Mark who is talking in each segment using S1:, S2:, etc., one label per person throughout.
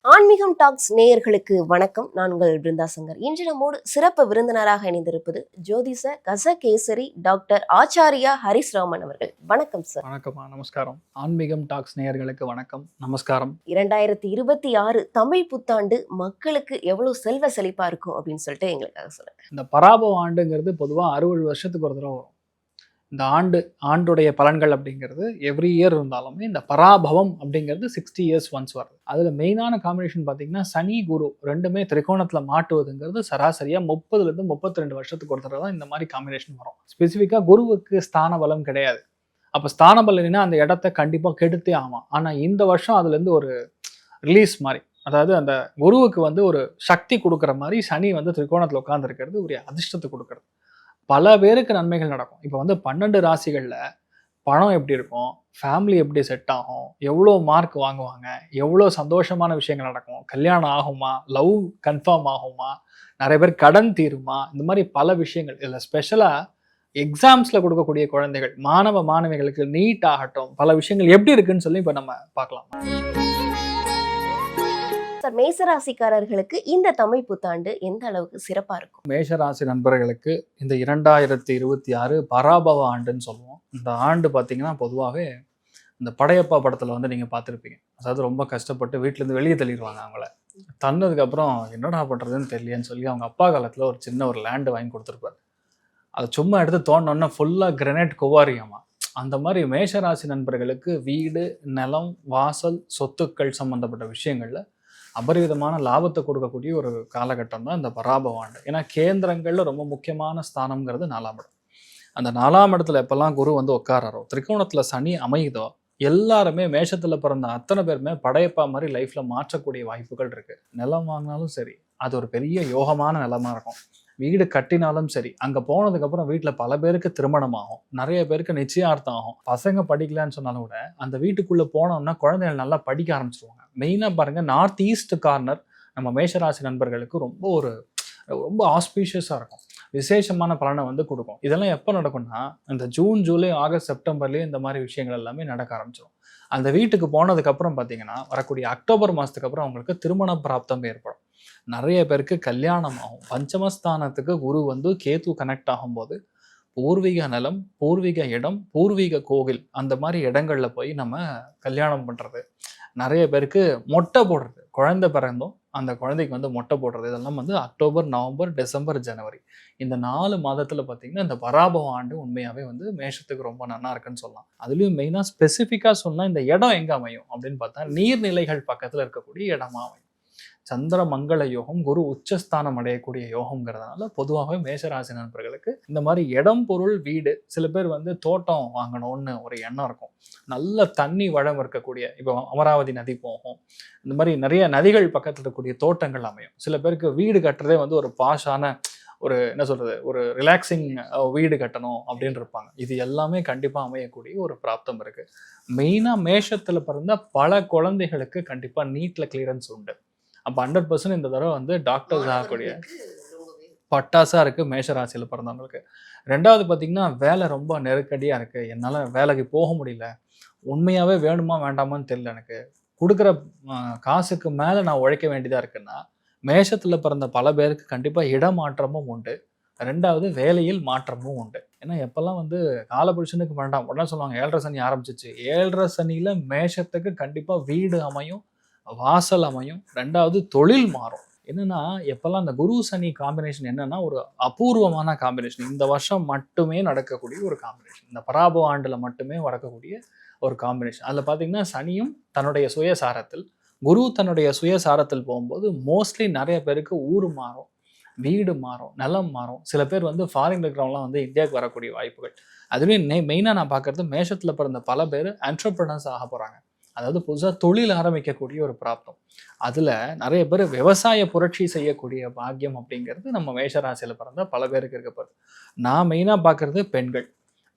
S1: ஆன்மீகம் டாக்ஸ் நேயர்களுக்கு வணக்கம். நான் உங்கள் பிருந்தா சங்கர். இன்று நம்மோடு சிறப்பு விருந்தினராக இணைந்திருப்பது ஜோதிஷ கசகேசரி டாக்டர் ஆச்சாரியா ஹரிஸ்ராமன் அவர்கள். வணக்கம் சார்.
S2: வணக்கம்மா, நமஸ்காரம். ஆன்மீகம் டாக்ஸ் நேயர்களுக்கு வணக்கம், நமஸ்காரம்.
S1: 2026 தமிழ் புத்தாண்டு மக்களுக்கு எவ்வளவு செல்வ செழிப்பா இருக்கும் அப்படின்னு சொல்லிட்டு எங்களுக்காக சொல்லுங்க.
S2: இந்த பராபவ ஆண்டுங்கிறது பொதுவாக 60 வருஷத்துக்கு ஒரு தடவை வரும். இந்த ஆண்டுடைய பலன்கள் அப்படிங்கிறது எவ்ரி இயர் இருந்தாலுமே இந்த பராபவம் அப்படிங்கிறது 60 இயர்ஸ் ஒன்ஸ் வருது. அதில் மெயினான காம்பினேஷன் பார்த்தீங்கன்னா சனி குரு ரெண்டுமே திரிகோணத்தில் மாட்டுவதுங்கிறது சராசரியாக 30லேருந்து 32 வருஷத்துக்கு ஒரு தடவை தான் இந்த மாதிரி காம்பினேஷன் வரும். ஸ்பெசிஃபிக்காக குருவுக்கு ஸ்தான பலம் கிடையாது. அப்போ ஸ்தான பலம்னா அந்த இடத்த கண்டிப்பாக கெடுத்தே ஆகும். ஆனால் இந்த வருஷம் அதுலேருந்து ஒரு ரிலீஸ் மாதிரி, அதாவது அந்த குருவுக்கு ஒரு சக்தி கொடுக்குற மாதிரி சனி திரிகோணத்தில் உட்காந்துருக்கிறது ஒரு அதிர்ஷ்டத்தை கொடுக்குறது. பல பேருக்கு நன்மைகள் நடக்கும். இப்போ 12 ராசிகளில் பணம் எப்படி இருக்கும், ஃபேமிலி எப்படி செட் ஆகும், எவ்வளோ மார்க் வாங்குவாங்க, எவ்வளோ சந்தோஷமான விஷயங்கள் நடக்கும், கல்யாணம் ஆகுமா, லவ் கன்ஃபார்ம் ஆகுமா, நிறைய பேர் கடன் தீருமா, இந்த மாதிரி பல விஷயங்கள். இதில் ஸ்பெஷலாக எக்ஸாம்ஸில் கொடுக்கக்கூடிய குழந்தைகள், மாணவ மாணவிகளுக்கு நீட் ஆகட்டும், பல விஷயங்கள் எப்படி இருக்குன்னு சொல்லி இப்போ நம்ம பார்க்கலாம்.
S1: சார், மேசராசிக்காரர்களுக்கு இந்த தமிழ் புத்தாண்டு எந்த அளவுக்கு சிறப்பா இருக்கும்?
S2: மேஷராசி நண்பர்களுக்கு இந்த 2026 பராபவ ஆண்டுன்னு சொல்லுவோம். இந்த ஆண்டு பார்த்தீங்கன்னா பொதுவாகவே இந்த படையப்பா படத்தில் நீங்கள் பார்த்துருப்பீங்க. அதாவது ரொம்ப கஷ்டப்பட்டு வீட்டிலேருந்து வெளியே தள்ளிடுவாங்க. அவங்கள தன்னதுக்கப்புறம் என்னடா பண்ணுறதுன்னு தெரியலன்னு சொல்லி அவங்க அப்பா காலத்தில் ஒரு சின்ன ஒரு லேண்டு வாங்கி கொடுத்துருப்பாரு. அதை சும்மா எடுத்து தோணுன்னா ஃபுல்லாக கிரனைட் குவாரியாமா. அந்த மாதிரி மேஷராசி நண்பர்களுக்கு வீடு, நிலம், வாசல், சொத்துக்கள் சம்மந்தப்பட்ட விஷயங்களில் அபரிவிதமான லாபத்தை கொடுக்கக்கூடிய ஒரு காலகட்டம் தான் இந்த பராபவ ஆண்டு. ஏன்னா கேந்திரங்கள்ல ரொம்ப முக்கியமான ஸ்தானம்ங்கிறது 4ஆம் இடம். அந்த 4ஆம் இடத்துல எப்பெல்லாம் குரு உட்காராரோ, திரிகோணத்துல சனி அமையுதோ, எல்லாருமே மேஷத்துல பிறந்த அத்தனை பேருமே படையப்பா மாதிரி லைஃப்ல மாற்றக்கூடிய வாய்ப்புகள் இருக்கு. நிலம் வாங்கினாலும் சரி, அது ஒரு பெரிய யோகமான நிலமா இருக்கும். வீடு கட்டினாலும் சரி, அங்க போனதுக்கு அப்புறம் வீட்டுல பல பேருக்கு திருமணம் ஆகும், நிறைய பேருக்கு நிச்சயார்த்தம் ஆகும். பசங்க படிக்கலான்னு சொன்னாலும் கூட அந்த வீட்டுக்குள்ள போனோம்னா குழந்தைகள் நல்லா படிக்க ஆரம்பிச்சிருவாங்க. மெயினா பாருங்க, நார்த் ஈஸ்ட் கார்னர் நம்ம மேஷராசி நண்பர்களுக்கு ரொம்ப ஆஸ்பீஷியஸா இருக்கும், விசேஷமான பலனை கொடுக்கும். இதெல்லாம் எப்போ நடக்கும்னா இந்த ஜூன், ஜூலை, ஆகஸ்ட், செப்டம்பர்லேயே இந்த மாதிரி விஷயங்கள் எல்லாமே நடக்க ஆரம்பிச்சிடும். அந்த வீட்டுக்கு போனதுக்கு அப்புறம் பார்த்தீங்கன்னா வரக்கூடிய அக்டோபர் மாதத்துக்கு அப்புறம் அவங்களுக்கு திருமண பிராப்தம் ஏற்படும். நிறைய பேருக்கு கல்யாணம் ஆகும். பஞ்சமஸ்தானத்துக்கு குரு கேது கனெக்ட் ஆகும்போது பூர்வீக நிலம், பூர்வீக இடம், பூர்வீக கோவில், அந்த மாதிரி இடங்கள்ல போய் நம்ம கல்யாணம் பண்றது, நிறைய பேருக்கு மொட்டை போடுறது, குழந்தை பிறந்தோம் அந்த குழந்தைக்கு மொட்டை போடுறது, இதெல்லாம் அக்டோபர், நவம்பர், டிசம்பர், ஜனவரி இந்த 4 மாதத்துல பார்த்தீங்கன்னா இந்த பராபவ ஆண்டு உண்மையாவே மேஷத்துக்கு ரொம்ப நல்லா இருக்குன்னு சொல்லலாம். அதுலயும் மெயினா ஸ்பெசிஃபிக்கா சொன்னா இந்த இடம் எங்க அமையும் அப்படின்னு பார்த்தா நீர்நிலைகள் பக்கத்துல இருக்கக்கூடிய இடமா அமையும். சந்திர மங்கள யோகம், குரு உச்சஸ்தானம் அடையக்கூடிய யோகம்ங்கிறதுனால பொதுவாகவே மேஷராசி நண்பர்களுக்கு இந்த மாதிரி இடம், பொருள், வீடு, சில பேர் தோட்டம் வாங்கணும்னு ஒரு எண்ணம் இருக்கும். நல்ல தண்ணி வளம் இருக்கக்கூடிய, இப்போ அமராவதி நதி போகும், இந்த மாதிரி நிறைய நதிகள் பக்கத்தில் இருக்கக்கூடிய தோட்டங்கள் அமையும். சில பேருக்கு வீடு கட்டுறதே ஒரு பாஷான ஒரு என்ன சொல்றது, ஒரு ரிலாக்ஸிங் வீடு கட்டணும் அப்படின்னு இருப்பாங்க. இது எல்லாமே கண்டிப்பா அமையக்கூடிய ஒரு பிராப்தம் இருக்கு. மெயினா மேஷத்துல பிறந்த பல குழந்தைகளுக்கு கண்டிப்பா நீட்ல கிளியரன்ஸ் உண்டு. அப்போ 100% இந்த தடவை டாக்டர்ஸ் ஆகக்கூடிய பட்டாசா இருக்கு மேஷராசியில பிறந்தவங்களுக்கு. 2வது பார்த்தீங்கன்னா வேலை ரொம்ப நெருக்கடியா இருக்கு, என்னால் வேலைக்கு போக முடியல, உண்மையாவே வேணுமா வேண்டாமான்னு தெரியல, எனக்கு கொடுக்குற காசுக்கு மேலே நான் உழைக்க வேண்டியதா இருக்குன்னா மேஷத்துல பிறந்த பல பேருக்கு கண்டிப்பா இடமாற்றமும் உண்டு. 2வது வேலையில் மாற்றமும் உண்டு. ஏன்னா எப்பெல்லாம் காலபுருஷனுக்கு வேண்டாம் உடனே சொல்லுவாங்க 7.5 சனி ஆரம்பிச்சிச்சு. 7.5 சனியில மேஷத்துக்கு கண்டிப்பா வீடு அமையும், வாசல் அமையும். 2வது தொழில் மாறும். என்னன்னா எப்பெல்லாம் இந்த குரு சனி காம்பினேஷன் என்னன்னா ஒரு அபூர்வமான காம்பினேஷன், இந்த வருஷம் மட்டுமே நடக்கக்கூடிய ஒரு காம்பினேஷன், இந்த பராபவ ஆண்டுல மட்டுமே வரக்கூடிய ஒரு காம்பினேஷன். அதுல பாத்தீங்கன்னா சனியும் தன்னுடைய சுயசாரத்தில், குரு தன்னுடைய சுயசாரத்தில் போகும்போது மோஸ்ட்லி நிறைய பேருக்கு ஊர் மாறும், வீடு மாறும், நிலம் மாறும். சில பேர் ஃபாரின் இருக்கிறவங்களாம் இந்தியாவுக்கு வரக்கூடிய வாய்ப்புகள். அதுலேயும் மெயினாக நான் பார்க்கறது மேஷத்தில் பிறந்த பல பேர் என்டர்பிரனர்ஸ் ஆக போகிறாங்க. அதாவது புதுசாக தொழில் ஆரம்பிக்கக்கூடிய ஒரு பிராப்தம். அதில் நிறைய பேர் விவசாய புரட்சி செய்யக்கூடிய பாக்கியம் அப்படிங்கிறது நம்ம மேஷராசியில் பிறந்த பல பேருக்கு இருக்கப்படுது. நான் மெயினாக பார்க்கறது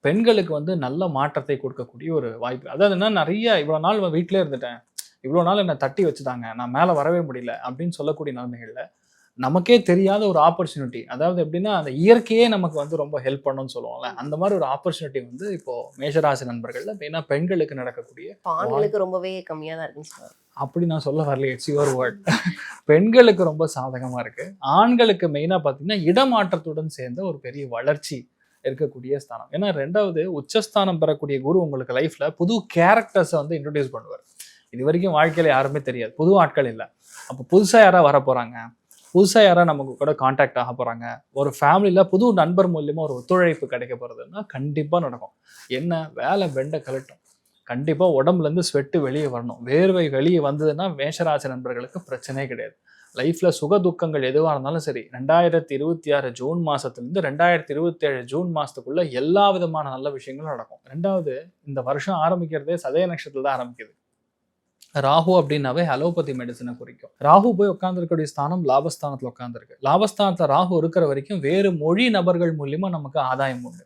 S2: பெண்களுக்கு நல்ல மாற்றத்தை கொடுக்கக்கூடிய ஒரு வாய்ப்பு. அதாவது என்ன, நிறைய இவ்வளோ நாள் வீட்டிலே இருந்துட்டேன், இவ்வளோ நாள் என்னை தட்டி வச்சுட்டாங்க, நான் மேலே வரவே முடியல அப்படின்னு சொல்லக்கூடிய நிலைமைகளில் நமக்கே தெரியாத ஒரு ஆப்பர்ச்சுனிட்டி, அதாவது எப்படின்னா அந்த இயற்கையே நமக்கு ரொம்ப ஹெல்ப் பண்ணும்னு சொல்லுவோம்ல, அந்த மாதிரி ஒரு ஆப்பர்ச்சுனிட்டி இப்போ மேஷராசி நண்பர்கள்ல மெயினா பெண்களுக்கு நடக்கக்கூடிய,
S1: ஆண்களுக்கு ரொம்பவே கம்மியா தான் இருக்குன்னு சொல்லுவாங்க.
S2: அப்படி நான் சொல்ல வரல, இட்ஸ் யுவர் வேர்ட். பெண்களுக்கு ரொம்ப சாதகமா இருக்கு. ஆண்களுக்கு மெயினா பார்த்தீங்கன்னா இடமாற்றத்துடன் சேர்ந்த ஒரு பெரிய வளர்ச்சி இருக்கக்கூடிய ஸ்தானம். ஏன்னா 2வது உச்சஸ்தானம் பெறக்கூடிய குரு உங்களுக்கு லைஃப்ல புது கேரக்டர்ஸை வந்து இன்ட்ரடியூஸ் பண்ணுவார். இது வரைக்கும் வாழ்க்கையில யாருமே தெரியாது, புது ஆட்கள் இல்லை. அப்போ புதுசா யாரா வர போறாங்க, புதுசா யாரா நமக்கு கூட கான்டாக்ட் ஆக போறாங்க, ஒரு ஃபேமிலியில புது நண்பர் மூலியமா ஒரு ஒத்துழைப்பு கிடைக்க போறதுன்னா கண்டிப்பா நடக்கும். என்ன வேலை பெண்டை கலட்டும், கண்டிப்பா உடம்புல இருந்து ஸ்வெட்டு வெளியே வரணும், வேர்வை வெளியே வந்ததுன்னா மேஷராசி நண்பர்களுக்கு பிரச்சனையே கிடையாது. லைஃப்ல சுக துக்கங்கள் எதுவாக இருந்தாலும் சரி, 2026 ஜூன் மாசத்துலேருந்து 2027 ஜூன் மாசத்துக்குள்ள எல்லா விதமான நல்ல விஷயங்களும் நடக்கும். 2வது இந்த வருஷம் ஆரம்பிக்கிறதே சதய நட்சத்திரத்துல தான் ஆரம்பிக்குது. ராகு அப்படின்னாவே அலோபதி மெடிசனை குறிக்கும். ராகு போய் உட்காந்துருக்கக்கூடிய ஸ்தானம் லாபஸ்தானத்துல உட்காந்துருக்கு. லாபஸ்தானத்துல ராகு இருக்கிற வரைக்கும் வேறு மொழி நபர்கள் மூலியமா நமக்கு ஆதாயம் உண்டு.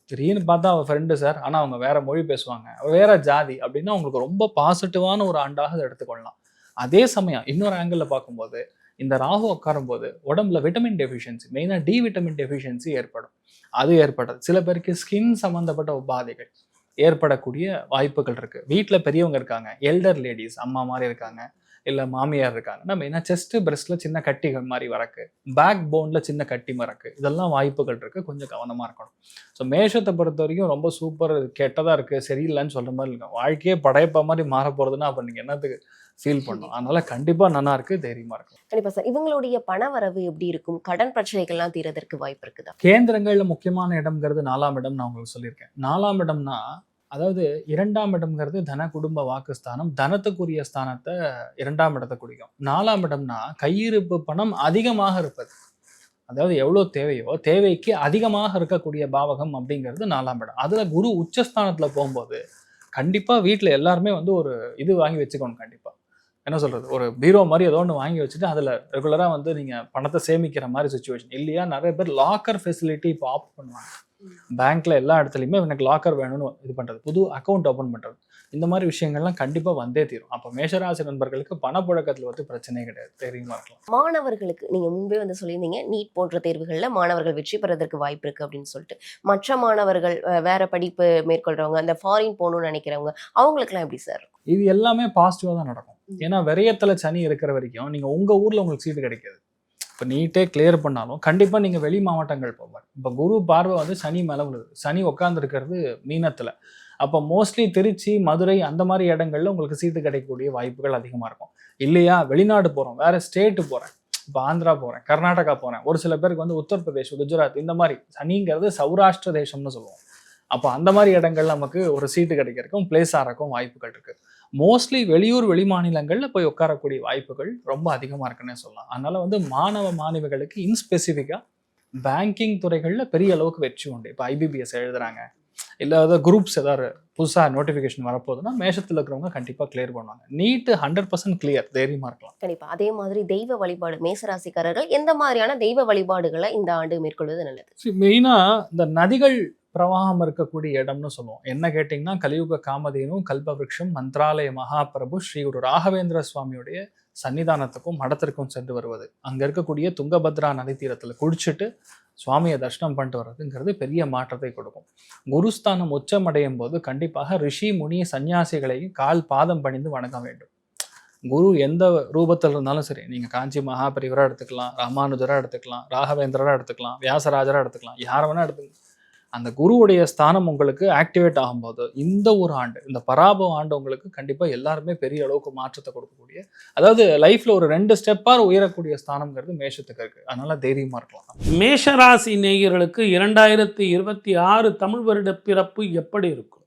S2: திடீர்னு பார்த்தா அவன் ஃப்ரெண்டு சார், ஆனா அவங்க வேற மொழி பேசுவாங்க, வேற ஜாதி அப்படின்னா உங்களுக்கு ரொம்ப பாசிட்டிவான ஒரு ஆண்டாக அதை எடுத்துக்கொள்ளலாம். அதே சமயம் இன்னொரு ஆங்கிள் பார்க்கும்போது இந்த ராகு உட்காரும் போது உடம்புல விட்டமின் டெஃபிஷியன்சி, மெயினா டி விட்டமின் டெஃபிஷியன்சி ஏற்படும். அது ஏற்படுது. சில பேருக்கு ஸ்கின் சம்பந்தப்பட்ட உபாதைகள் ஏற்படக்கூடிய வாய்ப்புகள் இருக்கு. வீட்டுல பெரியவங்க இருக்காங்க, எல்டர் லேடிஸ் அம்மா மாதிரி இருக்காங்க, இல்ல மாமியார் இருக்காங்கன்னா மெயினா செஸ்ட் பிரஸ்ட்ல சின்ன கட்டிகள் மாதிரி வரக்கு, பேக் போன்ல சின்ன கட்டி மறக்கு, இதெல்லாம் வாய்ப்புகள் இருக்கு. கொஞ்சம் கவனமா இருக்கணும். ஸோ மேஷத்தை பொறுத்த வரைக்கும் ரொம்ப சூப்பர், கெட்டதா இருக்கு, சரியில்லைன்னு சொல்ற மாதிரி இருக்கும். வாழ்க்கையே படைப்பா மாதிரி மாற போறதுன்னா அப்ப நீங்க என்னத்துக்கு ஃபீல் பண்ணும். அதனால கண்டிப்பா நல்லா இருக்கு, தைரியமா இருக்கும்.
S1: கண்டிப்பா சார். இவங்களுடைய பண வரவு எப்படி இருக்கும்? கடன் பிரச்சனைகள்லாம் தீரதற்கு வாய்ப்பு இருக்குதா?
S2: கேந்திரங்கள்ல முக்கியமான இடம்ங்கிறது 4ஆம் இடம். நான் உங்களுக்கு சொல்லியிருக்கேன். 4ஆம் இடம்னா அதாவது 2ஆம் இடம்ங்கிறது தன குடும்ப வாக்குஸ்தானம், தனத்துக்குரிய ஸ்தானத்தை 2ஆம் இடத்தை குறிக்கும். 4ஆம் இடம்னா கையிருப்பு பணம் அதிகமாக இருப்பது, அதாவது எவ்வளவு தேவையோ தேவைக்கு அதிகமாக இருக்கக்கூடிய பாவகம் அப்படிங்கிறது 4ஆம் இடம். அதுல குரு உச்சஸ்தானத்துல போகும்போது கண்டிப்பா வீட்டுல எல்லாருமே வந்து ஒரு இது வாங்கி வச்சுக்கணும். கண்டிப்பா என்ன சொல்றது, ஒரு பீரோ மாதிரி ஏதோ ஒன்று வாங்கி வச்சுட்டு அதுல ரெகுலரா வந்து நீங்க பணத்தை சேமிக்கிற மாதிரி சுச்சுவேஷன் இல்லையா. நிறைய பேர் லாக்கர் ஃபெசிலிட்டி இப்போ ஆப்ட் பண்ணுவாங்க. பேங்க்ல எல்லா இடத்துலையுமே எனக்கு லாக்கர் வேணும்னு இது பண்றது, புது அக்கௌண்ட் ஓப்பன் பண்றது, இந்த மாதிரி விஷயங்கள்லாம் கண்டிப்பா வந்தே தீரும். அப்போ மேஷராசி நண்பர்களுக்கு பணப்புழக்கத்துல வந்து பிரச்சனையே கிடையாது, தைரியமா இருக்கலாம்.
S1: மாணவர்களுக்கு நீங்க முன்பே வந்து சொல்லியிருந்தீங்க, நீட் போன்ற தேர்வுகள்ல மாணவர்கள் வெற்றி பெறதற்கு வாய்ப்பு இருக்கு அப்படின்னு சொல்லிட்டு. மற்ற மாணவர்கள் வேற படிப்பு மேற்கொள்றவங்க, அந்த ஃபாரின் போகணும்னு நினைக்கிறவங்க, அவங்களுக்குலாம் எப்படி சார்?
S2: இது எல்லாமே பாசிட்டிவா தான் நடக்கும். ஏன்னா விரயத்துல சனி இருக்கிற வரைக்கும் நீங்க உங்க ஊர்ல உங்களுக்கு சீட்டு கிடைக்காது. இப்போ நீட்டே கிளியர் பண்ணாலும் கண்டிப்பா நீங்க வெளி மாவட்டங்கள் போவார். இப்போ குரு பார்வை வந்து சனி மேல விழுது. சனி உட்காந்துருக்கிறது மீனத்துல. அப்போ மோஸ்ட்லி திருச்சி, மதுரை அந்த மாதிரி இடங்கள்ல உங்களுக்கு சீட்டு கிடைக்கக்கூடிய வாய்ப்புகள் அதிகமா இருக்கும். இல்லையா வெளிநாடு போறோம், வேற ஸ்டேட்டு போறேன், இப்போ ஆந்திரா போறேன், கர்நாடகா போறேன், ஒரு சில பேருக்கு வந்து உத்தரப்பிரதேஷ், குஜராத், இந்த மாதிரி சனிங்கிறது சௌராஷ்டிர தேசம்னு சொல்லுவோம். அப்போ அந்த மாதிரி இடங்கள்ல நமக்கு ஒரு சீட்டு கிடைக்கிறதுக்கும் பிளேஸ் ஆகிறக்கும் வாய்ப்புகள் இருக்கு. மோஸ்ட்லி வெளியூர் வெளி மாநிலங்கள்ல போய் உட்காரக்கூடிய வாய்ப்புகள் ரொம்ப அதிகமா இருக்குன்னே சொல்லலாம். அதனால வந்து மாணவ மாணவிகளுக்கு இன்ஸ்பெசிஃபிக்கா பேங்கிங் துறைகள்ல பெரிய அளவுக்கு வெற்றி உண்டு. இப்போ IBPS எழுதுறாங்க, இல்லை ஏதாவது குரூப்ஸ் ஏதாவது புதுசாக நோட்டிஃபிகேஷன் வரப்போகுதுன்னா மேஷத்தில் இருக்கிறவங்க கண்டிப்பாக கிளியர் பண்ணுவாங்க. நீட்டு 100% கிளியர், தைரியமா இருக்கலாம்.
S1: கண்டிப்பா. அதே மாதிரி தெய்வ வழிபாடு, மேசராசிக்காரர்கள் எந்த மாதிரியான தெய்வ வழிபாடுகளை இந்த ஆண்டு மேற்கொள்வது நல்லது?
S2: மெயினா இந்த நதிகள் பிரவாகம் இருக்கக்கூடிய இடம்னு சொல்லுவோம். என்ன கேட்டிங்கன்னா கலியுக காமதேனு கல்பவிருஷம் மந்த்ராலய மகாபிரபு ஸ்ரீ குரு ராகவேந்திர சுவாமியுடைய சன்னிதானத்துக்கும் மடத்திற்கும் சென்று வருவது, அங்க இருக்கக்கூடிய துங்கபத்ரா நதி தீரத்துல குளிச்சுட்டு சுவாமியை தரிசனம் பண்ணிட்டு வர்றதுங்கிறது பெரிய மாற்றத்தை கொடுக்கும். குருஸ்தானம் உச்சமடையும் போது கண்டிப்பாக ரிஷி முனி சன்னியாசிகளையும் கால் பாதம் பணிந்து வணங்க வேண்டும். குரு எந்த ரூபத்தில் இருந்தாலும் சரி, நீங்க காஞ்சி மகாபரிவரா எடுத்துக்கலாம், ராமானுஜரா எடுத்துக்கலாம், ராகவேந்திரரா எடுத்துக்கலாம், வியாசராஜரா எடுத்துக்கலாம், யாரை வேணா எடுத்துக்கலாம். அந்த குருவுடைய ஸ்தானம் உங்களுக்கு ஆக்டிவேட் ஆகும்போது இந்த ஒரு ஆண்டு, இந்த பராபவ ஆண்டு உங்களுக்கு கண்டிப்பா எல்லாருமே பெரிய அளவுக்கு மாற்றத்தை கொடுக்கக்கூடிய, அதாவது லைஃப்ல ஒரு 2 ஸ்டெப்பார் உயரக்கூடிய ஸ்தானம்ங்கிறது மேஷத்துக்கு இருக்கு. அதனால தைரியமா இருக்கலாம்.
S3: மேஷராசி நேயர்களுக்கு 2026 தமிழ் வருட பிறப்பு எப்படி இருக்கும்?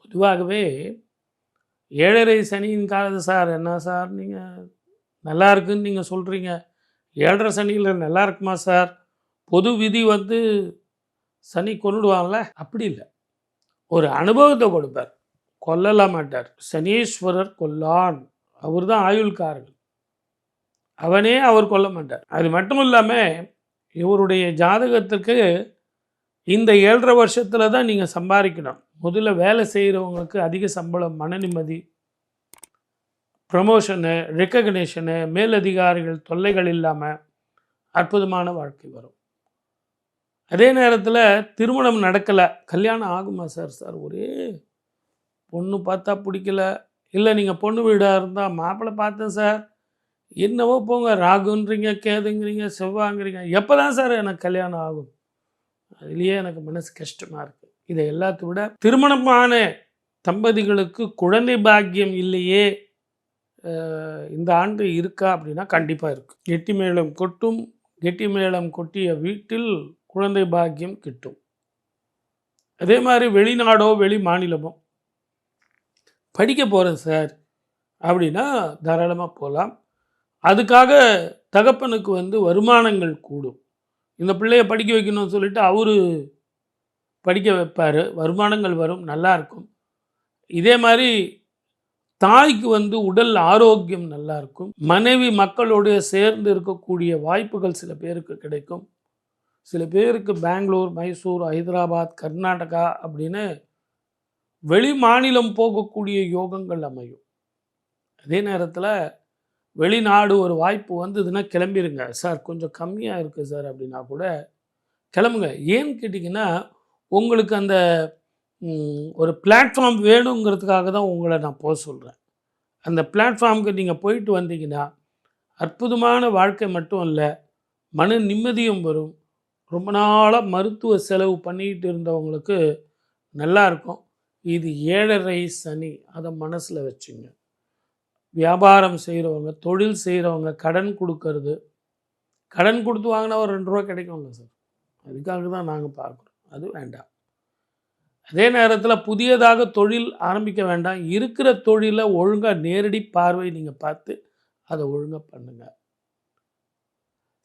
S3: பொதுவாகவே 7.5 சனியின் காலத்து சார், என்ன சார் நீங்கள் நல்லா இருக்குன்னு நீங்கள் சொல்கிறீங்க, 7.5 சனியில் நல்லா இருக்குமா சார்? பொது விதி வந்து சனி கொன்னுடுவாங்கல்ல, அப்படி இல்லை, ஒரு அனுபவத்தை கொடுப்பார், கொல்லலாம் மாட்டார். சனீஸ்வரர் கொல்லான், அவர் தான் ஆயுள்காரர்கள், அவனே அவர் கொல்ல மாட்டார். அது மட்டும் இல்லாமல் இவருடைய ஜாதகத்துக்கு இந்த 7.5 வருஷத்தில் தான் நீங்கள் சம்பாதிக்கணும். முதல்ல வேலை செய்கிறவங்களுக்கு அதிக சம்பளம், மன நிம்மதி, ப்ரமோஷனு, ரெக்கக்னேஷனு, மேலதிகாரிகள் தொல்லைகள் இல்லாமல் அற்புதமான வாழ்க்கை வரும். அதே நேரத்தில் திருமணம் நடக்கலை, கல்யாணம் ஆகுமா சார்? சார் ஒரே பொண்ணு பார்த்தா பிடிக்கல, இல்லை நீங்கள் பொண்ணு வீடாக இருந்தால் மாப்பிள்ளை பார்த்தேன் சார், என்னவோ போங்க, ராகுன்றீங்க, கேதுங்கிறீங்க, செவ்வாங்கிறீங்க, எப்போ தான் சார் எனக்கு கல்யாணம் ஆகும்? அதுலேயே எனக்கு மனசு கஷ்டமாக இருக்குது. இதை எல்லாத்தை விட திருமணமான தம்பதிகளுக்கு குழந்தை பாக்கியம் இல்லையே, இந்த ஆண்டு இருக்கா அப்படின்னா கண்டிப்பாக இருக்குது. கெட்டி மேளம் கொட்டும், கெட்டி மேளம் கொட்டிய வீட்டில் குழந்தை பாக்கியம் கிட்டும். அதே மாதிரி வெளிநாடோ வெளி மாநிலமோ படிக்க போகிறேன் சார் அப்படின்னா தாராளமாக போகலாம். அதுக்காக தகப்பனுக்கு வருமானங்கள் கூடும். இந்த பிள்ளைய படிக்க வைக்கணும்னு சொல்லிட்டு அவரு படிக்க வைப்பார், வருமானங்கள் வரும், நல்லாயிருக்கும். இதே மாதிரி தாய்க்கு உடல் ஆரோக்கியம் நல்லா இருக்கும். மனைவி மக்களோடு சேர்ந்து இருக்கக்கூடிய வாய்ப்புகள் சில பேருக்கு கிடைக்கும். சில பேருக்கு பெங்களூர், மைசூர், ஹைதராபாத், கர்நாடகா அப்படின்னு வெளி மாநிலம் போகக்கூடிய யோகங்கள் அமையும். அதே நேரத்தில் வெளிநாடு ஒரு வாய்ப்பு வந்ததுன்னா கிளம்பிடுங்க சார், கொஞ்சம் கம்மியாக இருக்குது சார் அப்படின்னா கூட கிளம்புங்க. ஏன்னு கேட்டிங்கன்னா உங்களுக்கு அந்த ஒரு பிளாட்ஃபார்ம் வேணுங்கிறதுக்காக தான் உங்களை நான் போக சொல்கிறேன். அந்த பிளாட்ஃபார்முக்கு நீங்கள் போயிட்டு வந்தீங்கன்னா அற்புதமான வாழ்க்கை மட்டும் இல்லை, மன நிம்மதியும் வரும். ரொம்ப நாளாக மருத்துவ செலவு பண்ணிக்கிட்டு இருந்தவங்களுக்கு நல்லாயிருக்கும். இது 7.5 சனி, அதை மனசில் வச்சுங்க. வியாபாரம் செய்கிறவங்க, தொழில் செய்கிறவங்க, கடன் கொடுக்கறது, கடன் கொடுத்து வாங்கினா ஒரு 2 ரூபா கிடைக்கும்ல சார், அதுக்காக தான் நாங்கள் பார்க்குறோம். அது வேண்டாம். அதே நேரத்தில் புதியதாக தொழில் ஆரம்பிக்க வேண்டாம். இருக்கிற தொழிலை ஒழுங்காக நேரடி பார்வை நீங்கள் பார்த்து அதை ஒழுங்காக பண்ணுங்கள்.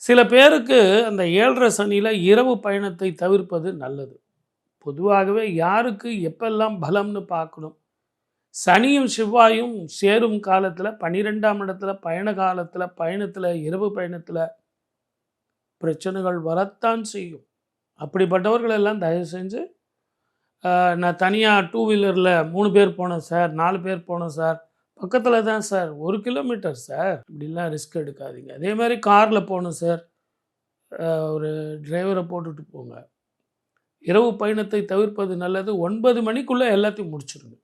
S3: சில பேருக்கு அந்த 7.5 சனியில் இரவு பயணத்தை தவிர்ப்பது நல்லது. பொதுவாகவே யாருக்கு எப்பெல்லாம் பலம்னு பார்க்கணும். சனியும் செவ்வாயும் சேரும் காலத்தில் 12ஆம் இடத்துல பயண காலத்தில், பயணத்தில், இரவு பயணத்தில் பிரச்சனைகள் வரத்தான் செய்யும். அப்படிப்பட்டவர்கள் எல்லாம் தயவு செஞ்சு, நான் தனியாக 2 வீலரில் 3 பேர் போனோம் சார், 4 பேர் போனோம் சார், பக்கத்தில் தான் சார், 1 கிலோமீட்டர் சார், இப்படிலாம் ரிஸ்க் எடுக்காதீங்க. அதே மாதிரி காரில் போகணும் சார், ஒரு டிரைவரை போட்டுட்டு போங்க. இரவு பயணத்தை தவிர்ப்பது நல்லது. 9 மணிக்குள்ளே எல்லாத்தையும் முடிச்சிடுங்க.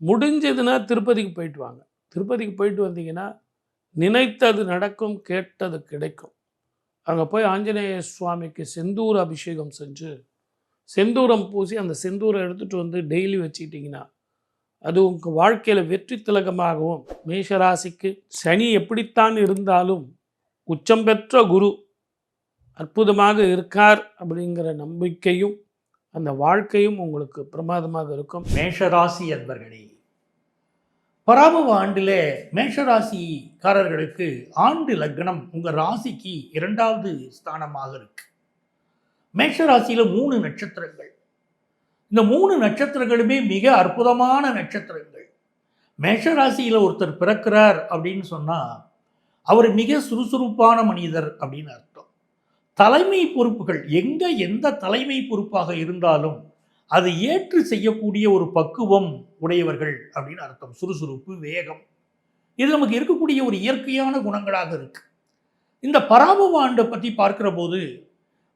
S3: முடிஞ்சதுன்னா திருப்பதிக்கு போயிட்டு வாங்க. திருப்பதிக்கு போயிட்டு வந்தீங்கன்னா நினைத்தது நடக்கும், கேட்டது கிடைக்கும். அங்கே போய் ஆஞ்சநேய சுவாமிக்கு செந்தூர அபிஷேகம் செஞ்சு செந்தூரம் பூசி அந்த செந்தூரை எடுத்துகிட்டு டெய்லி வச்சுக்கிட்டிங்கன்னா அது உங்கள் வாழ்க்கையில் வெற்றி திலகமாகவும், மேஷராசிக்கு சனி எப்படித்தான் இருந்தாலும் உச்சம் பெற்ற குரு அற்புதமாக இருக்கார் அப்படிங்கிற நம்பிக்கையும் அந்த வாழ்க்கையும் உங்களுக்கு பிரமாதமாக இருக்கும்.
S4: மேஷராசி அன்பர்களே, பராபவ ஆண்டிலே மேஷராசிக்காரர்களுக்கு ஆண்டு லக்னம் உங்கள் ராசிக்கு 2வது ஸ்தானமாக இருக்கு. மேஷராசியில் 3 நட்சத்திரங்கள். இந்த 3 நட்சத்திரங்களுமே மிக அற்புதமான நட்சத்திரங்கள். மேஷராசியில் ஒருத்தர் பிறக்கிறார் அப்படின்னு சொன்னால் அவர் மிக சுறுசுறுப்பான மனிதர் அப்படின்னு அர்த்தம். தலைமை பொறுப்புகள் எந்த தலைமை பொறுப்பாக இருந்தாலும் அதை ஏற்று செய்யக்கூடிய ஒரு பக்குவம் உடையவர்கள் அப்படின்னு அர்த்தம். சுறுசுறுப்பு, வேகம், இது நமக்கு இருக்கக்கூடிய ஒரு இயற்கையான குணங்களாக இருக்கு. இந்த பராபவ ஆண்டை பற்றி பார்க்கிற போது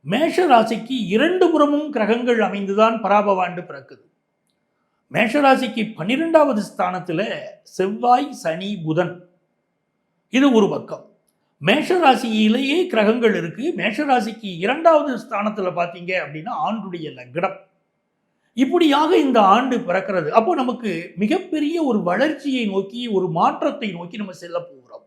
S4: மேஷராசிக்கு 2 புறமும் கிரகங்கள் அமைந்துதான் பராபவ ஆண்டு பிறக்குது. மேஷராசிக்கு 12வது ஸ்தானத்தில் செவ்வாய், சனி, புதன், இது ஒரு பக்கம். மேஷராசியிலேயே கிரகங்கள் இருக்கு. மேஷராசிக்கு 2வது ஸ்தானத்தில் பார்த்தீங்க அப்படின்னா ஆண்டுடைய லக்னம். இப்படியாக இந்த ஆண்டு பிறக்கிறது. அப்போ நமக்கு மிகப்பெரிய ஒரு வளர்ச்சியை நோக்கி, ஒரு மாற்றத்தை நோக்கி நம்ம செல்ல போகிறோம்.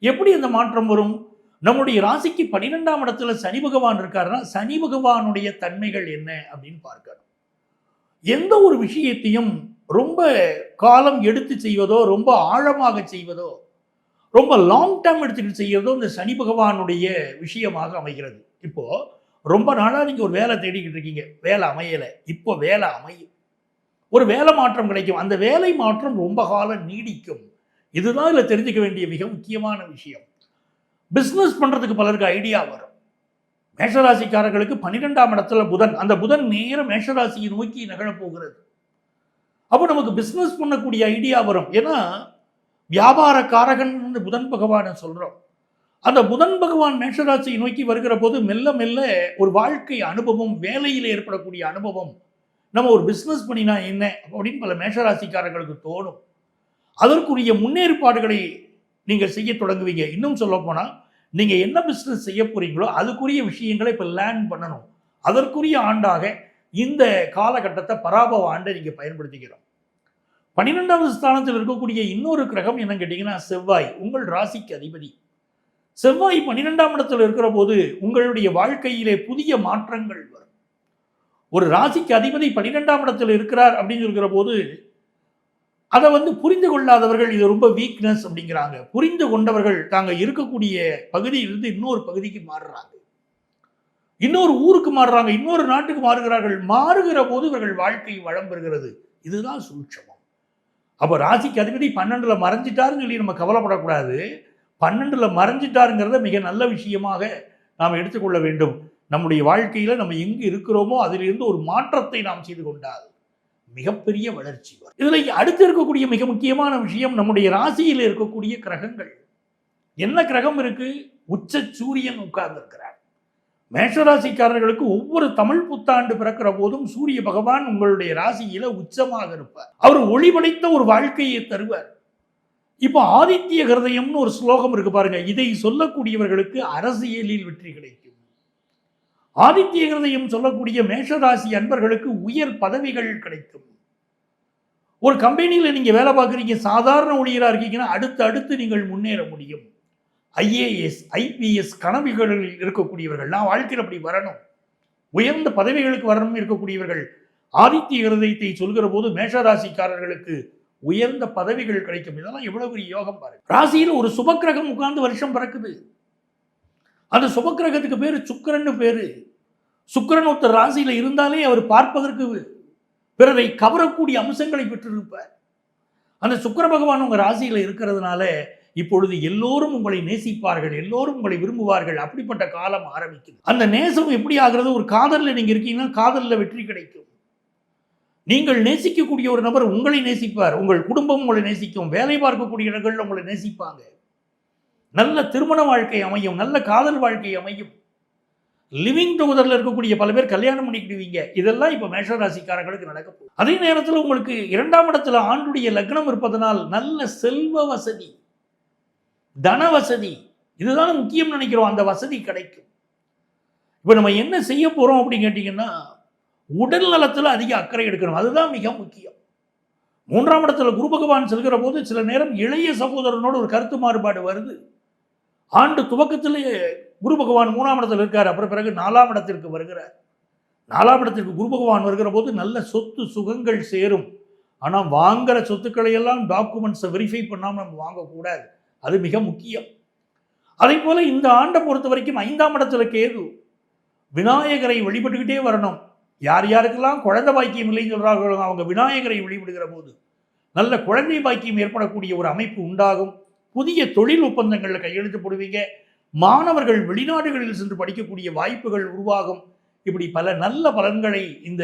S4: எப்படி அந்த மாற்றம் வரும்? நம்முடைய ராசிக்கு 12ஆம் இடத்துல சனி பகவான் இருக்காருன்னா சனி பகவானுடைய தன்மைகள் என்ன அப்படின்னு பார்க்கணும். எந்த ஒரு விஷயத்தையும் ரொம்ப காலம் எடுத்து செய்வதோ, ரொம்ப ஆழமாக செய்வதோ, ரொம்ப லாங் டேர்ம் எடுத்துக்கிட்டு செய்யறதோ இந்த சனி பகவானுடைய விஷயமாக அமைகிறது. இப்போ ரொம்ப நாளாக நீங்கள் ஒரு வேலை தேடிக்கிட்டு இருக்கீங்க, வேலை அமையலை, இப்போ வேலை அமையும், ஒரு வேலை மாற்றம் கிடைக்கும். அந்த வேலை மாற்றம் ரொம்ப காலம் நீடிக்கும். இதுதான் இதில் தெரிஞ்சுக்க வேண்டிய மிக முக்கியமான விஷயம். பிஸ்னஸ் பண்ணுறதுக்கு பலருக்கு ஐடியா வரும். மேஷராசிக்காரர்களுக்கு 12ஆம் இடத்துல புதன், அந்த புதன் நேர மேஷராசியை நோக்கி நகழப்போகிறது. அப்போ நமக்கு பிஸ்னஸ் பண்ணக்கூடிய ஐடியா வரும். ஏன்னா வியாபார காரகன் புதன் பகவானை சொல்கிறோம். அந்த புதன் பகவான் மேஷராசியை நோக்கி வருகிற போது மெல்ல மெல்ல ஒரு வாழ்க்கை அனுபவம், வேலையில் ஏற்படக்கூடிய அனுபவம் நம்ம ஒரு பிஸ்னஸ் பண்ணினா என்ன அப்படின்னு பல மேஷராசிக்காரர்களுக்கு தோணும். அதற்குரிய முன்னேற்பாடுகளை நீங்கள் செய்ய தொடங்குவீங்க. இன்னும் சொல்ல போனால் நீங்கள் என்ன பிஸ்னஸ் செய்ய போறீங்களோ அதுக்குரிய விஷயங்களை இப்போ லேர்ன் பண்ணணும். அதற்குரிய ஆண்டாக இந்த காலகட்டத்தை பராபவ ஆண்டை நீங்கள் பயன்படுத்திக்கிறோம். 12வது ஸ்தானத்தில் இருக்கக்கூடிய இன்னொரு கிரகம் என்னன்னு கேட்டீங்கன்னா செவ்வாய், உங்கள் ராசிக்கு அதிபதி. செவ்வாய் 12ஆம் இடத்தில் இருக்கிற போது உங்களுடைய வாழ்க்கையிலே புதிய மாற்றங்கள் வரும். ஒரு ராசிக்கு அதிபதி 12ஆம் இடத்தில் இருக்கிறார் அப்படின்னு இருக்கிற போது அதை புரிந்து கொள்ளாதவர்கள் இது ரொம்ப வீக்னஸ் அப்படிங்கிறாங்க. புரிந்து கொண்டவர்கள் தாங்க இருக்கக்கூடிய பகுதியிலிருந்து இன்னொரு பகுதிக்கு மாறுறாங்க, இன்னொரு ஊருக்கு மாறுறாங்க, இன்னொரு நாட்டுக்கு மாறுகிறார்கள். மாறுகிற போது இவர்கள் வாழ்க்கை வளம் பெறுகிறது. இதுதான் சூட்சமம். அப்போ ராசிக்கு அதிபதி 12ல் மறைஞ்சிட்டாருன்னு சொல்லி நம்ம கவலைப்படக்கூடாது. 12ல் மறைஞ்சிட்டாருங்கிறத மிக நல்ல விஷயமாக நாம் எடுத்துக்கொள்ள வேண்டும். நம்முடைய வாழ்க்கையில் நம்ம எங்கு இருக்கிறோமோ அதிலிருந்து ஒரு மாற்றத்தை நாம் செய்து கொண்டால் மிகப்பெரிய வளர்ச்சி வரும். இதில் அடுத்து இருக்கக்கூடிய மிக முக்கியமான விஷயம் நம்முடைய ராசியில் இருக்கக்கூடிய கிரகங்கள். என்ன கிரகம் இருக்கு? உச்ச சூரியன் உட்கார்ந்து இருக்கிறார். மேஷராசிக்காரர்களுக்கு ஒவ்வொரு தமிழ் புத்தாண்டு பிறக்கிற போதும் சூரிய பகவான் உங்களுடைய ராசியில உச்சமாக இருப்பார். அவர் ஒளிபடைத்த ஒரு வாழ்க்கையை தருவார். இப்போ ஆதித்ய ஹிருதயம்னு ஒரு ஸ்லோகம் இருக்கு பாருங்க. இதை சொல்லக்கூடியவர்களுக்கு அரசியலில் வெற்றி கிடைக்கும். ஆதித்ய ஹிருதயம் சொல்லக்கூடிய மேஷராசி அன்பர்களுக்கு உயர் பதவிகள் கிடைக்கும். ஒரு கம்பெனியில் நீங்க வேலை பார்க்குறீங்க, சாதாரண ஊழியராக இருக்கீங்கன்னா அடுத்து நீங்கள் முன்னேற முடியும். ஐஏஎஸ் ஐபிஎஸ் கனவுகளில் இருக்கக்கூடியவர்கள், நான் வாழ்க்கையில் அப்படி வரணும், உயர்ந்த பதவிகளுக்கு வரணும் இருக்கக்கூடியவர்கள் ஆதித்ய ஹிருதயத்தை சொல்கிற போது மேஷராசிக்காரர்களுக்கு உயர்ந்த பதவிகள் கிடைக்கும். இதெல்லாம் எவ்வளவு பெரிய யோகம் பாருங்க. ராசியில் ஒரு சுபக்கிரகம் உட்கார்ந்து வருஷம் பிறக்குது. அந்த சுபக்கிரகத்துக்கு பேரு சுக்கிரன்னு பேரு. சுக்கிரன் ஒருத்தர் ராசியில இருந்தாலே அவர் பார்ப்பதற்கு பிறரை கவரக்கூடிய அம்சங்களை பெற்றிருப்பார். அந்த சுக்கிர பகவான் உங்க ராசியில இருக்கிறதுனால இப்பொழுது எல்லோரும் உங்களை நேசிப்பார்கள், எல்லோரும் உங்களை விரும்புவார்கள். அப்படிப்பட்ட காலம் ஆரம்பிக்குது. அந்த நேசம் எப்படி ஆகிறது? ஒரு காதலில் நீங்க இருக்கீங்கன்னா காதலில் வெற்றி கிடைக்கும். நீங்கள் நேசிக்கக்கூடிய ஒரு நபர் உங்களை நேசிப்பார், உங்கள் குடும்பம் உங்களை நேசிக்கும், வேலை பார்க்கக்கூடிய இடங்கள் உங்களை நேசிப்பாங்க. நல்ல திருமண வாழ்க்கை அமையும், நல்ல காதல் வாழ்க்கை அமையும். லிவிங் டுகெதர்ல இருக்கக்கூடிய பல பேர் கல்யாணம் பண்ணிக்கிடுவீங்க. இதெல்லாம் இப்போ மேஷராசிக்காரர்களுக்கு நடக்க போகுது. அதே நேரத்தில் உங்களுக்கு 2ஆம் இடத்துல ஆண்டுடைய லக்னம் இருப்பதனால் நல்ல செல்வ வசதி, தன வசதி, இதுதான் முக்கியம் நினைக்கிறோம். அந்த வசதி கிடைக்கும். இப்போ நம்ம என்ன செய்ய போறோம் அப்படின்னு கேட்டீங்கன்னா, உடல் நலத்தில் அதிக அக்கறை எடுக்கணும். அதுதான் மிக முக்கியம். 3ஆம் இடத்துல குரு பகவான் செல்கிற போது சில நேரம் இளைய சகோதரனோடு ஒரு கருத்து மாறுபாடு வருது. ஆண்டு துவக்கத்திலேயே குரு பகவான் 3ஆம் இடத்தில் இருக்கார். அப்புறம் பிறகு 4ஆம் இடத்திற்கு வருகிறார். 4ஆம் இடத்திற்கு குரு பகவான் வருகிற போது நல்ல சொத்து சுகங்கள் சேரும். ஆனால் வாங்குற சொத்துக்களை எல்லாம் டாக்குமெண்ட்ஸை வெரிஃபை பண்ணாமல் நம்ம வாங்கக்கூடாது. அது மிக முக்கியம். அதே போல இந்த ஆண்டை பொறுத்த வரைக்கும் 5ஆம் இடத்துல கேது. விநாயகரை வழிபட்டுக்கிட்டே வரணும். யார் யாருக்கெல்லாம் குழந்தை பாக்கியம் இல்லைன்னு சொல்றாங்களோ அவங்க விநாயகரை வழிபடுகிற போது நல்ல குழந்தை பாக்கியம் ஏற்படக்கூடிய ஒரு அமைப்பு உண்டாகும். புதிய தொழில் ஒப்பந்தங்களில் கையெழுத்து போடுவீங்க. மாணவர்கள் வெளிநாடுகளில் சென்று படிக்கக்கூடிய வாய்ப்புகள் உருவாகும். இப்படி பல நல்ல பலன்களை இந்த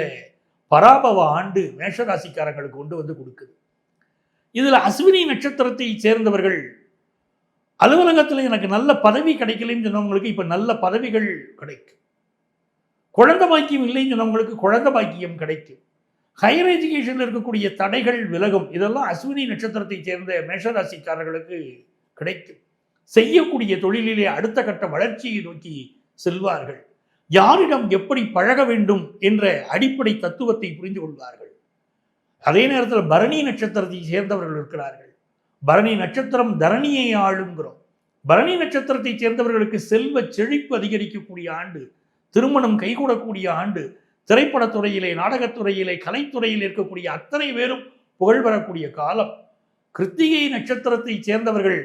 S4: பராபவ ஆண்டு மேஷராசிக்காரங்களுக்கு கொண்டு கொடுக்குது. இதில் அஸ்வினி நட்சத்திரத்தை சேர்ந்தவர்கள் அலுவலகத்தில் எனக்கு நல்ல பதவி கிடைக்கலன்னு சொன்னவங்களுக்கு இப்போ நல்ல பதவிகள் கிடைக்கும். குழந்தை பாக்கியம் இல்லைன்னு சொன்னவங்களுக்கு குழந்தை பாக்கியம் கிடைக்கும். ஹையர் எஜுகேஷனில் இருக்கக்கூடிய தடைகள் விலகும். இதெல்லாம் அஸ்வினி நட்சத்திரத்தை சேர்ந்த மேஷராசிக்காரர்களுக்கு கிடைக்கும். செய்யக்கூடிய தொழிலிலே அடுத்த கட்ட வளர்ச்சியை நோக்கி செல்வார்கள். யாரிடம் எப்படி பழக வேண்டும் என்ற அடிப்படை தத்துவத்தை புரிந்து கொள்வார்கள். அதே நேரத்தில் பரணி நட்சத்திரத்தை சேர்ந்தவர்கள் இருக்கிறார்கள். பரணி நட்சத்திரம் தரணியை ஆளுங்கிறோம். பரணி நட்சத்திரத்தை சேர்ந்தவர்களுக்கு செல்வ செழிப்பு அதிகரிக்கக்கூடிய ஆண்டு, திருமணம் கைகூடக்கூடிய ஆண்டு, திரைப்படத்துறையிலே, நாடகத்துறையிலே, கலைத்துறையில் இருக்கக்கூடிய அத்தனை பேரும் புகழ் பெறக்கூடிய காலம். கிருத்திகை நட்சத்திரத்தை சேர்ந்தவர்கள்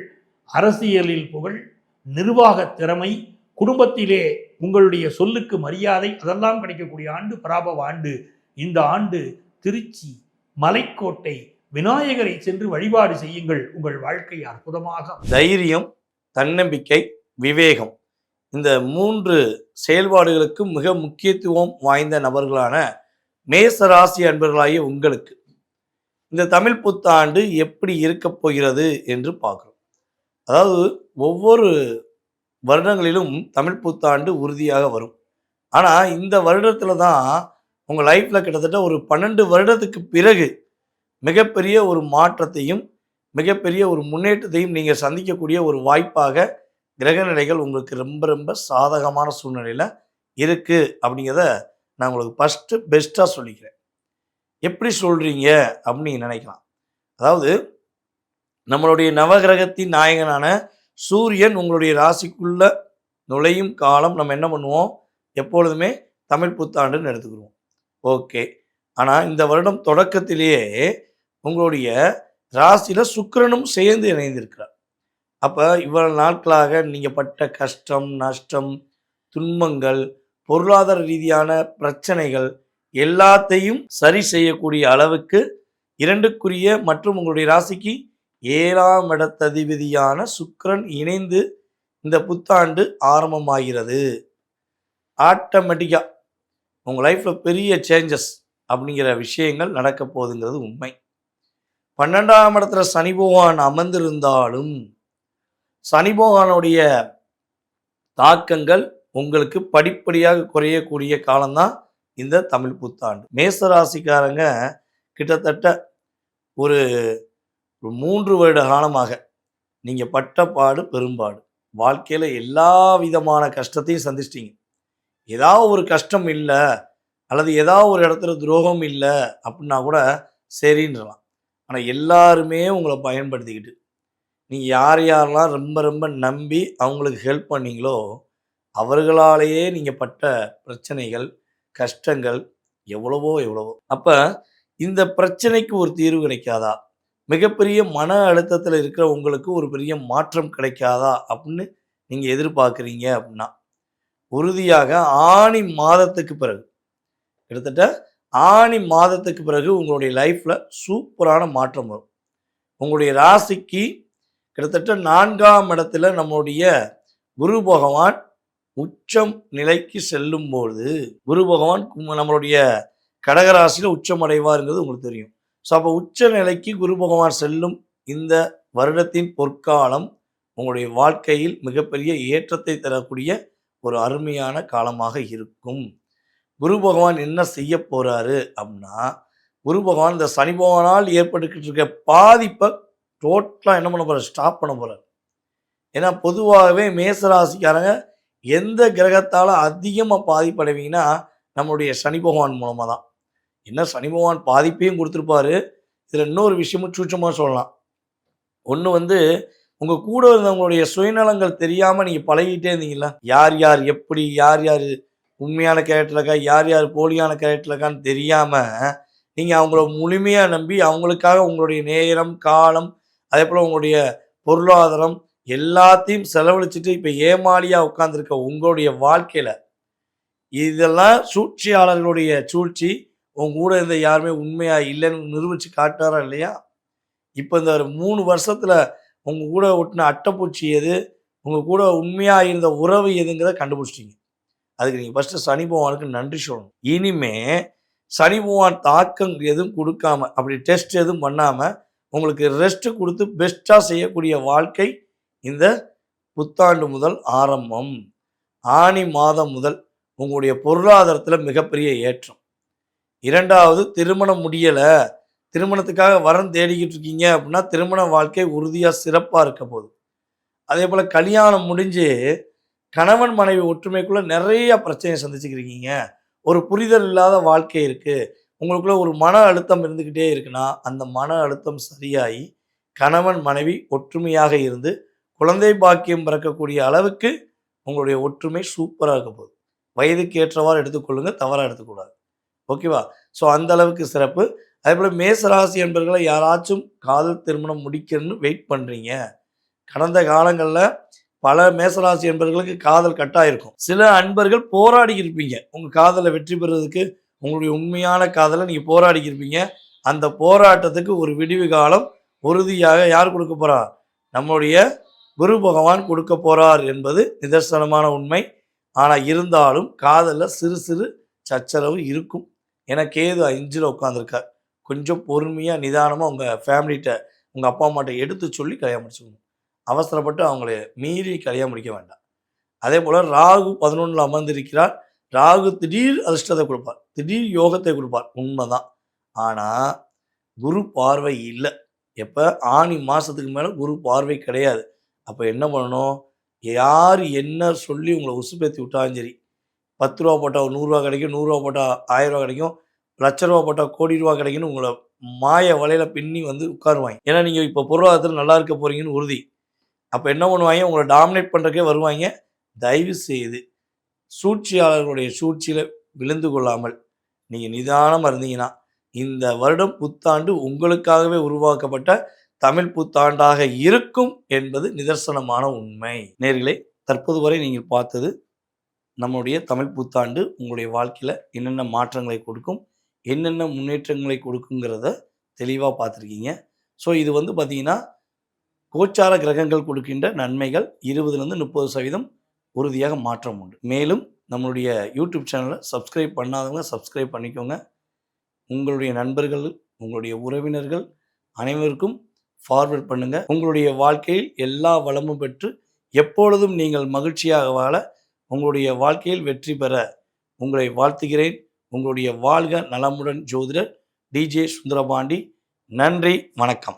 S4: அரசியலில் புகழ், நிர்வாக திறமை, குடும்பத்திலே உங்களுடைய சொல்லுக்கு மரியாதை, அதெல்லாம் கிடைக்கக்கூடிய ஆண்டு பராபவ ஆண்டு. இந்த ஆண்டு திருச்சி, மலைக்கோட்டை, விநாயகரை சென்று வழிபாடு செய்யுங்கள். உங்கள் வாழ்க்கை அற்புதமாக.
S5: தைரியம், தன்னம்பிக்கை, விவேகம், இந்த 3 செயல்பாடுகளுக்கு மிக முக்கியத்துவம் வாய்ந்த நபர்களான மேசராசி அன்பர்களாகிய உங்களுக்கு இந்த தமிழ் புத்தாண்டு எப்படி இருக்க போகிறது என்று பார்க்கிறோம். அதாவது ஒவ்வொரு வருடங்களிலும் தமிழ் புத்தாண்டு உறுதியாக வரும். ஆனால் இந்த வருடத்தில் தான் உங்கள் லைஃப்பில் கிட்டத்தட்ட ஒரு 12 வருடத்துக்கு பிறகு மிகப்பெரிய ஒரு மாற்றத்தையும் மிகப்பெரிய ஒரு முன்னேற்றத்தையும் நீங்கள் சந்திக்கக்கூடிய ஒரு வாய்ப்பாக கிரகநிலைகள் உங்களுக்கு ரொம்ப ரொம்ப சாதகமான சூழ்நிலையில் இருக்குது அப்படிங்கிறத நான் உங்களுக்கு ஃபஸ்ட்டு பெஸ்ட்டாக சொல்லிக்கிறேன். எப்படி சொல்கிறீங்க அப்படின்னு நீங்கள் நினைக்கலாம். அதாவது நம்மளுடைய நவகிரகத்தின் நாயகனான சூரியன் உங்களுடைய ராசிக்குள்ள நுழையும் காலம் நம்ம என்ன பண்ணுவோம், எப்பொழுதுமே தமிழ் புத்தாண்டுன்னு எடுத்துக்கிடுவோம். ஓகே. ஆனால் இந்த வருடம் தொடக்கத்திலேயே உங்களுடைய ராசியில் சுக்கிரனும் சேர்ந்து இணைந்திருக்கிறார். அப்போ இவ்வளவு நாட்களாக நீங்கள் பட்ட கஷ்டம், நஷ்டம், துன்பங்கள், பொருளாதார ரீதியான பிரச்சனைகள் எல்லாத்தையும் சரி செய்யக்கூடிய அளவுக்கு 2க்குரிய மற்றும் உங்களுடைய ராசிக்கு 7ஆம் இடத்ததிபதியான சுக்கிரன் இணைந்து இந்த புத்தாண்டு ஆரம்பமாகிறது. ஆட்டோமேட்டிக்காக உங்கள் லைஃப்பில் பெரிய சேஞ்சஸ் அப்படிங்கிற விஷயங்கள் நடக்க போகுதுங்கிறது உண்மை. 12ஆம் இடத்துல சனி பகவான் அமர்ந்திருந்தாலும் சனி பகவானுடைய தாக்கங்கள் உங்களுக்கு படிப்படியாக குறையக்கூடிய காலம்தான் இந்த தமிழ் புத்தாண்டு. மேசராசிக்காரங்க கிட்டத்தட்ட ஒரு 3 வருட காலமாக நீங்கள் பட்ட பாடு பெரும்பாடு. வாழ்க்கையில் எல்லா விதமான கஷ்டத்தையும் சந்திச்சிட்டீங்க. ஏதாவது ஒரு கஷ்டம் இல்லை அல்லது ஏதாவது ஒரு இடத்துல துரோகம் இல்லை அப்படின்னா கூட சரின்றலாம். ஆனால் எல்லாருமே உங்களை பயன்படுத்திக்கிட்டு நீங்கள் யார் யாரெல்லாம் ரொம்ப ரொம்ப நம்பி அவங்களுக்கு ஹெல்ப் பண்ணீங்களோ அவர்களாலேயே நீங்கள் பட்ட பிரச்சனைகள், கஷ்டங்கள் எவ்வளவோ. அப்போ இந்த பிரச்சனைக்கு ஒரு தீர்வு கிடைக்காதா, மிகப்பெரிய மன அழுத்தத்தில் இருக்கிற உங்களுக்கு ஒரு பெரிய மாற்றம் கிடைக்காதா அப்படின்னு நீங்கள் எதிர்பார்க்குறீங்க அப்படின்னா உறுதியாக ஆனி மாதத்துக்கு பிறகு, கிட்டத்தட்ட ஆனி மாதத்துக்கு பிறகு உங்களுடைய லைஃப்பில் சூப்பரான மாற்றம் வரும். உங்களுடைய ராசிக்கு கிட்டத்தட்ட 4ஆம் இடத்துல நம்முடைய குரு பகவான் உச்சம் நிலைக்கு செல்லும்போது, குரு பகவான் நம்மளுடைய கடகராசியில் உச்சம் அடைவாருங்கிறது உங்களுக்கு தெரியும். ஸோ அப்போ உச்ச நிலைக்கு குரு பகவான் செல்லும் இந்த வருடத்தின் பொற்காலம் உங்களுடைய வாழ்க்கையில் மிகப்பெரிய ஏற்றத்தை தரக்கூடிய ஒரு அருமையான காலமாக இருக்கும். குரு பகவான் என்ன செய்ய போகிறாரு அப்படின்னா, குரு பகவான் இந்த சனி பகவானால் ஏற்பட்டுக்கிட்டு இருக்க பாதிப்பை டோட்டலாக என்ன பண்ண போகிறார், ஸ்டாப் பண்ண போகிறார். ஏன்னா பொதுவாகவே மேசராசிக்காரங்க எந்த கிரகத்தால் அதிகமாக பாதிப்படைவீங்கன்னா நம்மளுடைய சனி பகவான் மூலமாக தான். என்ன சனி பகவான் பாதிப்பையும் கொடுத்துருப்பாரு. இதில் இன்னொரு விஷயமும் சூட்சமாக சொல்லலாம். ஒன்று உங்கள் கூட இருந்தவங்களுடைய சுயநலங்கள் தெரியாமல் நீங்கள் பழகிட்டே இருந்தீங்களா, யார் யார் எப்படி, யார் யார் உண்மையான கேரக்டர் இருக்கா, யார் யார் போலியான கேரக்டர் இருக்கான்னு தெரியாமல் நீங்கள் அவங்கள முழுமையாக நம்பி அவங்களுக்காக உங்களுடைய நேரம், காலம், அதே போல் உங்களுடைய பொருளாதாரம் எல்லாத்தையும் செலவழிச்சிட்டு இப்போ ஏமாளியாக உட்காந்துருக்க உங்களுடைய வாழ்க்கையில் இதெல்லாம் சூழ்ச்சியாளர்களுடைய சூழ்ச்சி. உங்க கூட இருந்த யாருமே உண்மையாக இல்லைன்னு நிரூபித்து காட்டாரா இல்லையா? இப்போ இந்த 3 வருஷத்தில் உங்கள் கூட ஒட்டின அட்டைப்பூச்சி எது, உங்கள் கூட உண்மையாக இருந்த உறவு எதுங்கிறத கண்டுபிடிச்சிட்டிங்க. அதுக்கு நீங்கள் ஃபஸ்ட்டு சனி பகவானுக்கு நன்றி சொல்லணும். இனிமே சனி பகவான் தாக்கம் எதுவும் கொடுக்காம, அப்படி டெஸ்ட் எதுவும் பண்ணாமல் உங்களுக்கு ரெஸ்ட்டு கொடுத்து பெஸ்ட்டாக செய்யக்கூடிய வாழ்க்கை இந்த புத்தாண்டு முதல் ஆரம்பம். ஆனி மாதம் முதல் உங்களுடைய பொருளாதாரத்தில் மிகப்பெரிய ஏற்றம். 2வது, திருமணம் முடியலை, திருமணத்துக்காக வரன் தேடிக்கிட்டு இருக்கீங்க அப்படின்னா திருமண வாழ்க்கை உறுதியாக சிறப்பாக இருக்க போகுது. அதே போல் கல்யாணம் முடிஞ்சு கணவன் மனைவி ஒற்றுமைக்குள்ளே நிறைய பிரச்சனையை சந்திச்சுக்கிறீங்க, ஒரு புரிதல் இல்லாத வாழ்க்கை இருக்குது, உங்களுக்குள்ள ஒரு மன அழுத்தம் இருந்துக்கிட்டே இருக்குன்னா அந்த மன அழுத்தம் சரியாகி கணவன் மனைவி ஒற்றுமையாக இருந்து குழந்தை பாக்கியம் பிறக்கக்கூடிய அளவுக்கு உங்களுடைய ஒற்றுமை சூப்பராக இருக்க போகுது. வயதுக்கு ஏற்றவாறு எடுத்துக்கொள்ளுங்க, தவறாக எடுத்துக்கூடாது. ஓகேவா? ஸோ அந்த அளவுக்கு சிறப்பு. அதே போல் மேசராசி என்பர்களை யாராச்சும் காதல் திருமணம் முடிக்கணும்னு வெயிட் பண்ணுறீங்க. கடந்த காலங்களில் பல மேசராசி என்பர்களுக்கு காதல் கட்டாயிருக்கும். சில அன்பர்கள் போராடி இருப்பீங்க உங்கள் காதலை வெற்றி பெறுவதற்கு. உங்களுடைய உண்மையான காதலை நீங்கள் போராடி இருப்பீங்க. அந்த போராட்டத்துக்கு ஒரு விடிவு காலம் உறுதியாக யார் கொடுக்க போகிறா, நம்முடைய குரு பகவான் கொடுக்க போகிறார் என்பது நிதர்சனமான உண்மை. ஆனால் இருந்தாலும் காதலில் சிறு சிறு சச்சரவு இருக்கும். ஏன்னா கேது 5ல் உட்காந்துருக்கார். கொஞ்சம் பொறுமையாக நிதானமாக உங்கள் ஃபேமிலிகிட்ட, உங்கள் அப்பா அம்மாட்ட எடுத்து சொல்லி கல்யாணம் முடிச்சுக்கணும். அவசரப்பட்டு அவங்கள மீறி கல்யாணம் முடிக்க வேண்டாம். அதே போல் ராகு 11ல் அமர்ந்திருக்கிறார். ராகு திடீர் அதிர்ஷ்டத்தை கொடுப்பார், திடீர் யோகத்தை கொடுப்பார், உண்மைதான். ஆனால் குரு பார்வை இல்லை. எப்போ ஆனி மாதத்துக்கு மேலே குரு பார்வை கிடையாது. அப்போ என்ன பண்ணணும், யார் என்ன சொல்லி உங்களை உசுப்பேற்றி விட்டாலும் சரி, 10 ரூபா போட்டால் 100 ரூபா கிடைக்கும், 100 ரூபா போட்டால் 1000 ரூபா கிடைக்கும், லட்ச ரூபா போட்டால் கோடி ரூபா கிடைக்குன்னு உங்களை மாய வலையில் பின்னி வந்து உட்காருவாங்க. ஏன்னா நீங்கள் இப்போ பொருளாதாரத்தில் நல்லா இருக்க போகிறீங்கன்னு உறுதி. அப்போ என்ன பண்ணுவாங்க, உங்களை டாமினேட் பண்ணுறக்கே வருவாங்க. தயவு செய்து சூழ்ச்சியாளர்களுடைய சூழ்ச்சியில் விழுந்து கொள்ளாமல் நீங்கள் நிதானமாக இருந்தீங்கன்னா, இந்த வருடம் புத்தாண்டு உங்களுக்காகவே உருவாக்கப்பட்ட தமிழ் புத்தாண்டாக இருக்கும் என்பது நிதர்சனமான உண்மை. நேயர்களே, தற்போது வரை நீங்கள் பார்த்தது நம்முடைய தமிழ் புத்தாண்டு உங்களுடைய வாழ்க்கையில் என்னென்ன மாற்றங்களை கொடுக்கும், என்னென்ன முன்னேற்றங்களை கொடுக்குங்கிறத தெளிவாக பார்த்துருக்கீங்க. ஸோ இது வந்து பார்த்திங்கன்னா கோச்சார கிரகங்கள் கொடுக்கின்ற நன்மைகள் 20-30% உறுதியாக மாற்றம் உண்டு. மேலும் நம்மளுடைய யூடியூப் சேனலை சப்ஸ்கிரைப் பண்ணாதவங்க சப்ஸ்கிரைப் பண்ணிக்கோங்க. உங்களுடைய நண்பர்கள், உங்களுடைய உறவினர்கள் அனைவருக்கும் ஃபார்வர்ட் பண்ணுங்கள். உங்களுடைய வாழ்க்கையில் எல்லா வளமும் பெற்று எப்பொழுதும் நீங்கள் மகிழ்ச்சியாக வாழ, உங்களுடைய வாழ்க்கையில் வெற்றி பெற உங்களை வாழ்த்துகிறேன். உங்களுடைய வாழ்க நலமுடன் ஜோதிடர் டிஜே சுந்தரபாண்டி. நன்றி, வணக்கம்.